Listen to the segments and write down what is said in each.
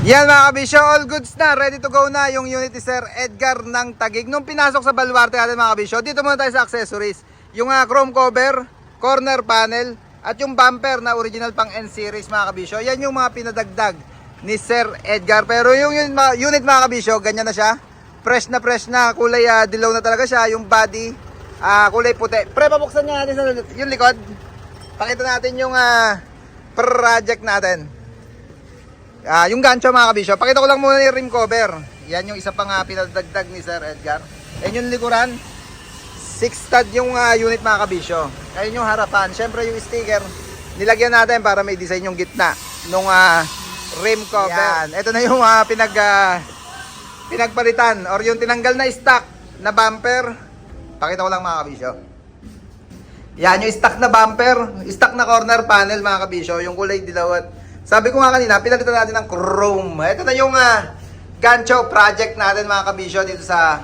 Yan mga kabisyo, all goods na, ready to go na yung unit ni Sir Edgar ng Taguig. Nung pinasok sa baluarte natin mga kabisyo, dito muna tayo sa accessories. Yung chrome cover, corner panel, at yung bumper na original pang N-Series mga kabisyo. Yan yung mga pinadagdag ni Sir Edgar. Pero yung unit mga kabisyo, ganyan na siya. Fresh na, kulay dilaw na talaga siya. Yung body, kulay puti. Pre, pabuksan niya natin sa yung likod. Pakita natin yung project natin. Yung gancho mga kabisyo, pakita ko lang muna yung rim cover. Yan yung isa pang pinadagdag ni Sir Edgar. Yan yung likuran, 6 stud yung unit mga kabisyo. Ayun yung harapan, syempre yung sticker nilagyan natin para may design yung gitna nung rim cover. Yan. Ito na yung pinagpalitan or yung tinanggal na stock na bumper. Pakita ko lang mga kabisyo. Yan yung stock na bumper, stock na corner panel mga kabisyo, yung kulay dilaw at sabi ko nga kanina, pinalitan natin ng chrome. Ito na yung gancho project natin mga kabisyo dito sa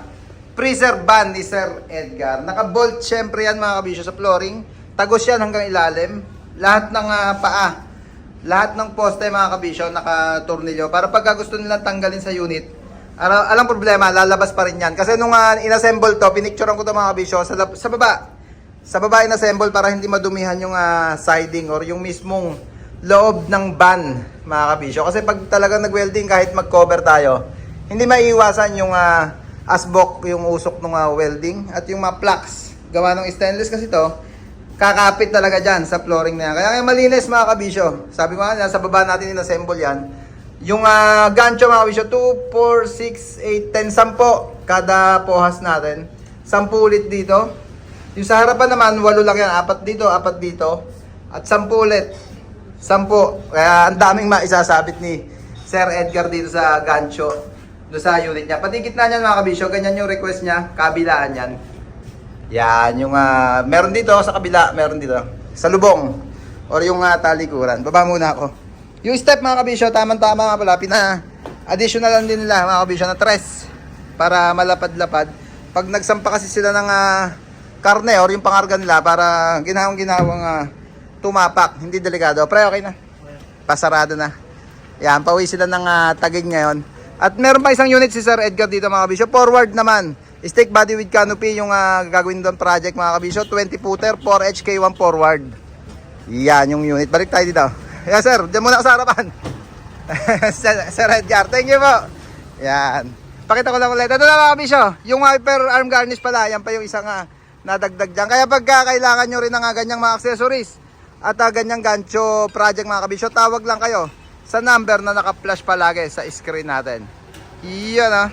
freezer van ni Sir Edgar. Naka-bolt syempre yan mga kabisyo sa flooring. Tagos yan hanggang ilalim. Lahat ng paa, lahat ng poste mga kabisyo naka-tornilyo. Para pagka gusto nilang tanggalin sa unit, alang problema, lalabas pa rin yan. Kasi nung inassemble to, pinicturean ko to mga kabisyo sa baba. Sa baba inassemble para hindi madumihan yung siding or yung mismong loob ng van mga kabisyo. Kasi pag talagang nag-welding, kahit mag-cover tayo, hindi maiiwasan yung asbok, yung usok ng welding at yung mga plugs. Gawa ng stainless kasi to, kakapit talaga dyan sa flooring na yan. Kaya malinis mga kabisyo. Sabi ko nga, sa baba natin in-assemble yan. Yung gancho mga kabisyo, 2, 4, 6, 8, 10, 10 kada pohas natin. 10 ulit dito. Yung sa harapan naman, 8 lang yan. 4 dito, 4 dito. At 10 ulit. 10. Kaya ang daming maisasabit ni Sir Edgar dito sa gancho, doon sa unit niya. Pati gitna niyan mga kabisyo, ganyan yung request niya, kabilaan yan. Yan, yung meron dito sa kabila, meron dito sa lubong or yung talikuran. Baba muna ako. Yung step mga kabisyo, tamang-tama nga pala, additional lang din nila mga kabisyo na tres para malapad-lapad. Pag nagsampa kasi sila ng karne or yung pangarga nila para ginawang tumapak, hindi delikado. Pre, okay na. Pasarado na. Yan, pauwi sila ng Taguig ngayon. At meron pa isang unit si Sir Edgar dito mga kabisyo. Forward naman. Stick body with canopy yung gagawin doon project mga kabisyo. 20 footer, 4HK1 forward. Yan yung unit. Balik tayo dito. Yan sir, dyan muna ako sa harapan. Sir Edgar, thank you po. Yan. Pakita ko lang ulit. Ito na mga kabisyo. Yung wiper arm garnish pala. Yan pa yung isang nadagdag dyan. Kaya pagka kailangan nyo rin ng ganyang mga accessories at ganyang gancho project mga kabisyo, tawag lang kayo sa number na naka-flash palagi sa screen natin. Yan